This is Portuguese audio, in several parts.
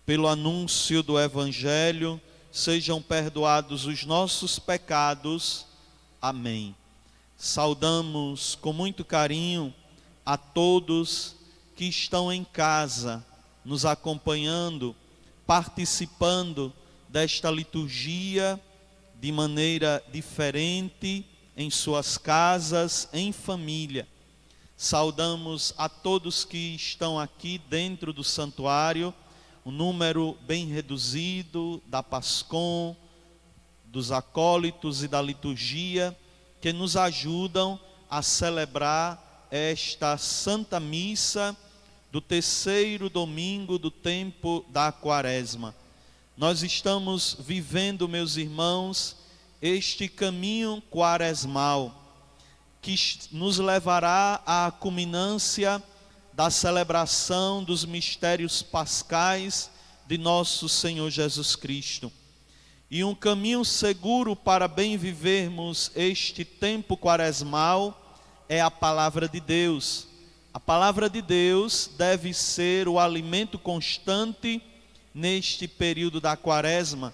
pelo anúncio do Evangelho, sejam perdoados os nossos pecados. Amém. Saudamos com muito carinho a todos que estão em casa, nos acompanhando, participando desta liturgia de maneira diferente, em suas casas, em família. Saudamos a todos que estão aqui dentro do santuário, um número bem reduzido da Pascom, dos acólitos e da liturgia, que nos ajudam a celebrar esta Santa Missa do terceiro domingo do tempo da Quaresma. Nós estamos vivendo, meus irmãos, este caminho quaresmal, que nos levará à culminância da celebração dos mistérios pascais de nosso Senhor Jesus Cristo. E um caminho seguro para bem vivermos este tempo quaresmal é a palavra de Deus. A palavra de Deus deve ser o alimento constante neste período da Quaresma,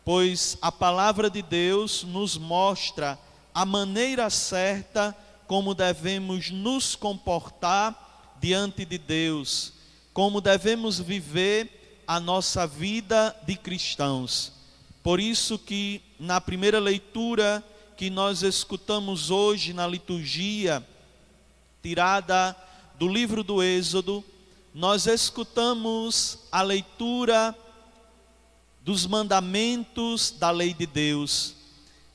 pois a palavra de Deus nos mostra a maneira certa como devemos nos comportar diante de Deus, como devemos viver a nossa vida de cristãos. Por isso que na primeira leitura que nós escutamos hoje na liturgia, tirada do livro do Êxodo, nós escutamos a leitura dos mandamentos da lei de Deus.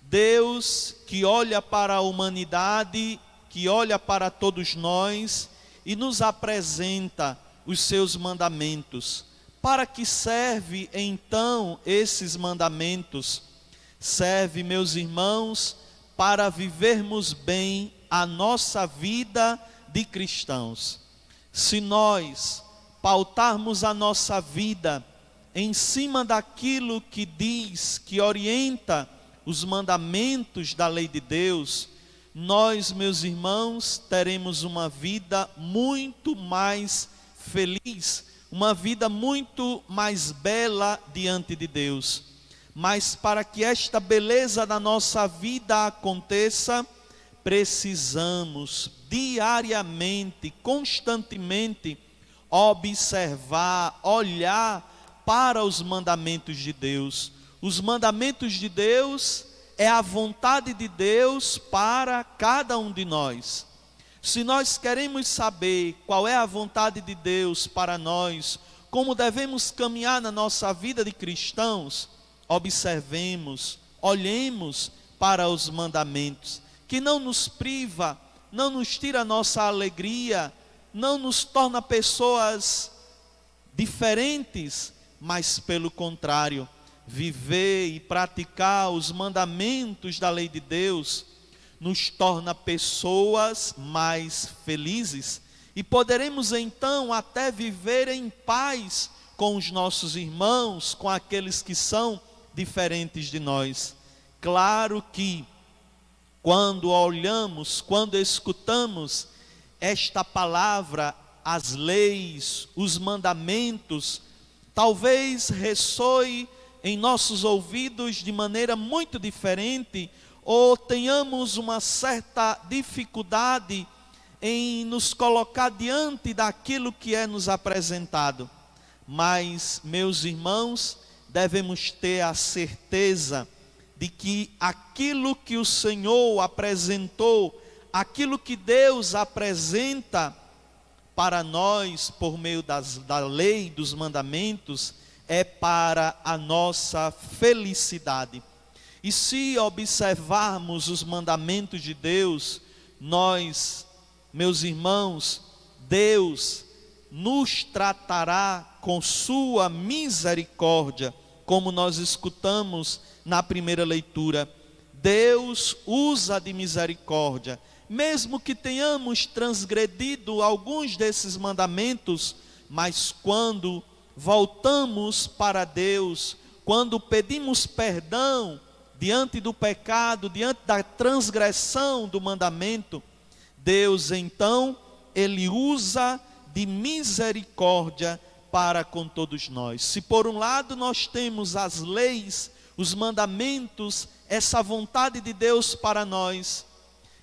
Deus que olha para a humanidade, que olha para todos nós e nos apresenta os seus mandamentos. Para que serve então esses mandamentos? Serve, meus irmãos, para vivermos bem a nossa vida de cristãos. Se nós pautarmos a nossa vida em cima daquilo que diz, que orienta os mandamentos da lei de Deus, nós, meus irmãos, teremos uma vida muito mais feliz, uma vida muito mais bela diante de Deus. Mas para que esta beleza da nossa vida aconteça, precisamos diariamente, constantemente, observar, olhar para os mandamentos de Deus. Os mandamentos de Deus é a vontade de Deus para cada um de nós. Se nós queremos saber qual é a vontade de Deus para nós, como devemos caminhar na nossa vida de cristãos, observemos, olhemos para os mandamentos, que não nos priva, não nos tira a nossa alegria, não nos torna pessoas diferentes, mas pelo contrário, viver e praticar os mandamentos da lei de Deus nos torna pessoas mais felizes e poderemos então até viver em paz com os nossos irmãos, com aqueles que são diferentes de nós. Claro que quando olhamos, quando escutamos esta palavra, as leis, os mandamentos, talvez ressoe em nossos ouvidos de maneira muito diferente, ou tenhamos uma certa dificuldade em nos colocar diante daquilo que é nos apresentado. Mas, meus irmãos, devemos ter a certeza de que aquilo que o Senhor apresentou, aquilo que Deus apresenta para nós por meio da lei, dos mandamentos, é para a nossa felicidade. E se observarmos os mandamentos de Deus, nós, meus irmãos, Deus nos tratará com sua misericórdia, como nós escutamos na primeira leitura. Deus usa de misericórdia, mesmo que tenhamos transgredido alguns desses mandamentos, mas quando voltamos para Deus, quando pedimos perdão diante do pecado, diante da transgressão do mandamento, Deus então, Ele usa de misericórdia para com todos nós. Se por um lado nós temos as leis, os mandamentos, essa vontade de Deus para nós,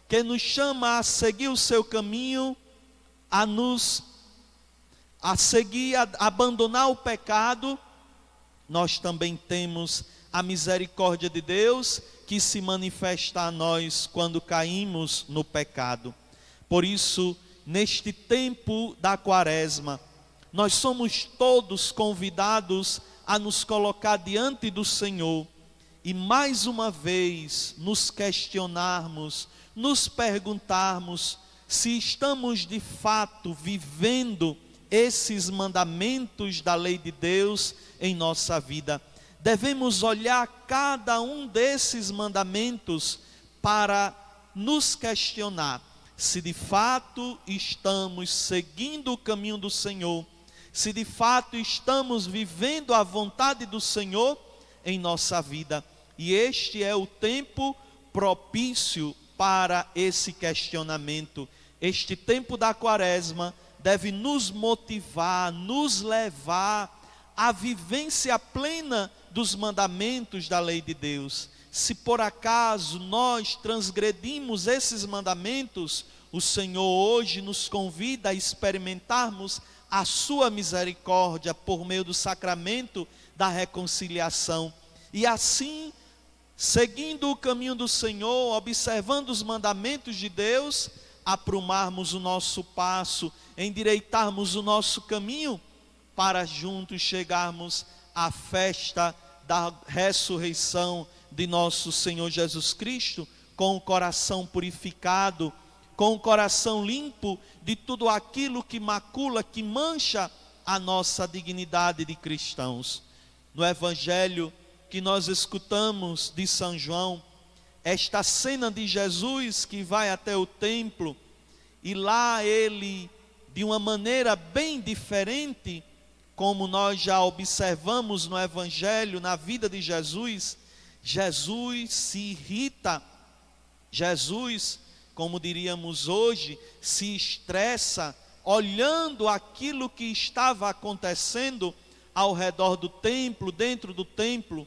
que nos chama a seguir o seu caminho, a seguir, a abandonar o pecado, nós também temos a misericórdia de Deus, que se manifesta a nós quando caímos no pecado. Por isso, neste tempo da Quaresma, nós somos todos convidados a nos colocar diante do Senhor e mais uma vez nos questionarmos, nos perguntarmos se estamos de fato vivendo esses mandamentos da lei de Deus em nossa vida. Devemos olhar cada um desses mandamentos para nos questionar se de fato estamos seguindo o caminho do Senhor, se de fato estamos vivendo a vontade do Senhor em nossa vida. E este é o tempo propício para esse questionamento. Este tempo da Quaresma deve nos motivar, nos levar à vivência plena dos mandamentos da lei de Deus. Se por acaso nós transgredimos esses mandamentos, o Senhor hoje nos convida a experimentarmos a sua misericórdia por meio do sacramento da reconciliação. E assim, seguindo o caminho do Senhor, observando os mandamentos de Deus, aprumarmos o nosso passo, endireitarmos o nosso caminho, para juntos chegarmos à festa da ressurreição de nosso Senhor Jesus Cristo, com o coração purificado, com o coração limpo de tudo aquilo que macula, que mancha a nossa dignidade de cristãos. No Evangelho que nós escutamos de São João, esta cena de Jesus que vai até o templo, e lá ele, de uma maneira bem diferente, como nós já observamos no Evangelho, na vida de Jesus, Jesus se irrita, Jesus, como diríamos hoje, se estressa, olhando aquilo que estava acontecendo ao redor do templo, dentro do templo.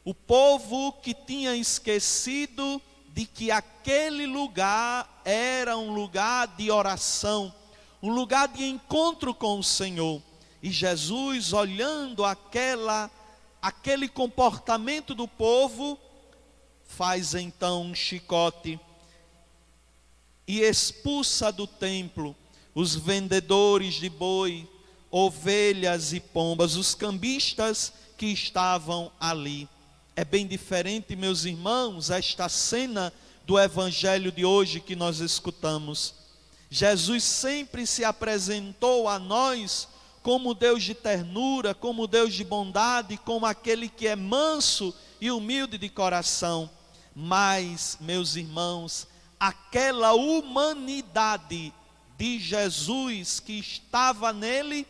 O povo que tinha esquecido de que aquele lugar era um lugar de oração, um lugar de encontro com o Senhor. E Jesus, olhando aquele comportamento do povo, faz então um chicote e expulsa do templo os vendedores de boi, ovelhas e pombas, os cambistas que estavam ali. É bem diferente, meus irmãos, esta cena do Evangelho de hoje que nós escutamos. Jesus sempre se apresentou a nós como Deus de ternura, como Deus de bondade, como aquele que é manso e humilde de coração. Mas, meus irmãos, aquela humanidade de Jesus que estava nele,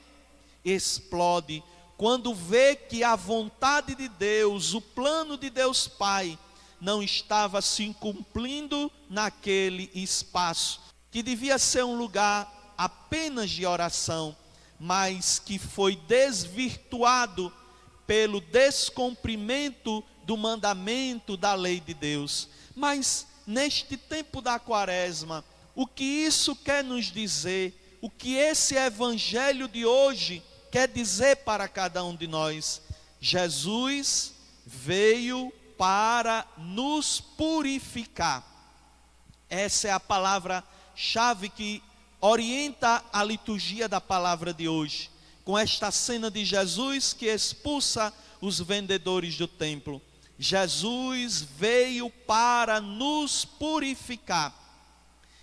explode quando vê que a vontade de Deus, o plano de Deus Pai, não estava se cumprindo naquele espaço, que devia ser um lugar apenas de oração, mas que foi desvirtuado pelo descumprimento do mandamento da lei de Deus. Mas neste tempo da Quaresma, o que isso quer nos dizer? O que esse Evangelho de hoje quer dizer para cada um de nós? Jesus veio para nos purificar. Essa é a palavra-chave que orienta a liturgia da palavra de hoje, com esta cena de Jesus que expulsa os vendedores do templo. Jesus veio para nos purificar,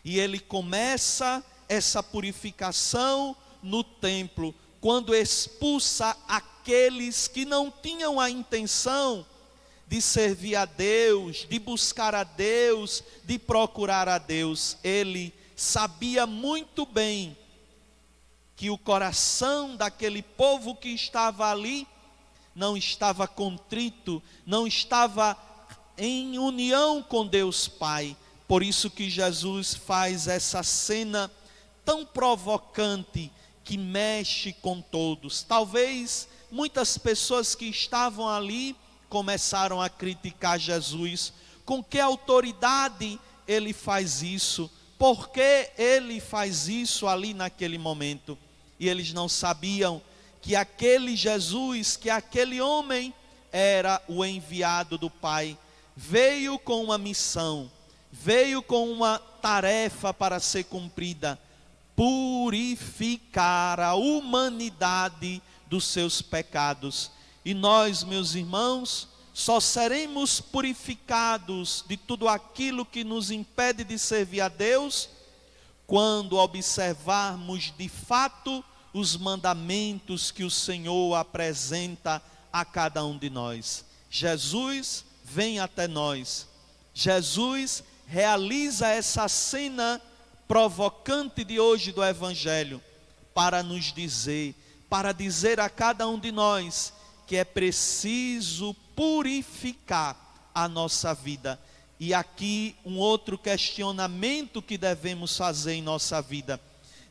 e ele começa essa purificação no templo, quando expulsa aqueles que não tinham a intenção de servir a Deus, de buscar a Deus, de procurar a Deus. Ele sabia muito bem que o coração daquele povo que estava ali não estava contrito, não estava em união com Deus Pai. Por isso que Jesus faz essa cena tão provocante, que mexe com todos. Talvez muitas pessoas que estavam ali começaram a criticar Jesus. Com que autoridade ele faz isso? Por que ele faz isso ali naquele momento? E eles não sabiam que aquele Jesus, que aquele homem era o enviado do Pai. Veio com uma missão, veio com uma tarefa para ser cumprida: purificar a humanidade dos seus pecados. E nós, meus irmãos, só seremos purificados de tudo aquilo que nos impede de servir a Deus quando observarmos de fato os mandamentos que o Senhor apresenta a cada um de nós. Jesus vem até nós. Jesus realiza essa cena provocante de hoje do Evangelho para nos dizer, para dizer a cada um de nós que é preciso purificar a nossa vida. E aqui um outro questionamento que devemos fazer em nossa vida.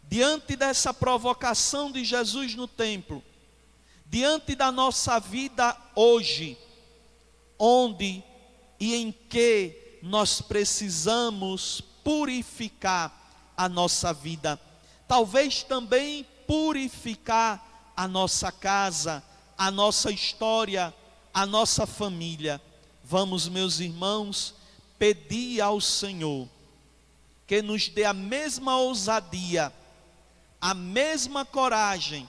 Diante dessa provocação de Jesus no templo, diante da nossa vida hoje, onde e em que nós precisamos purificar a nossa vida, talvez também purificar a nossa casa, a nossa história, a nossa família. Vamos, meus irmãos, pedir ao Senhor que nos dê a mesma ousadia, a mesma coragem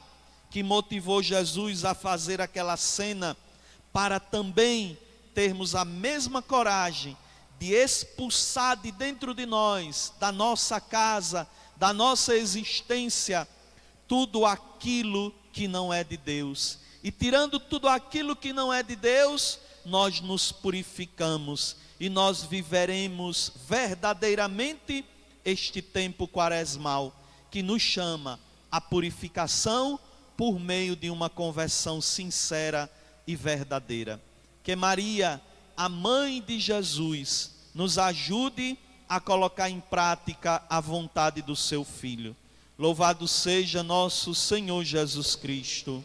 que motivou Jesus a fazer aquela cena, para também termos a mesma coragem de expulsar de dentro de nós, da nossa casa, da nossa existência, tudo aquilo que não é de Deus. E tirando tudo aquilo que não é de Deus, nós nos purificamos e nós viveremos verdadeiramente este tempo quaresmal, que nos chama à purificação por meio de uma conversão sincera e verdadeira. Que Maria, a mãe de Jesus, nos ajude a colocar em prática a vontade do seu Filho. Louvado seja nosso Senhor Jesus Cristo.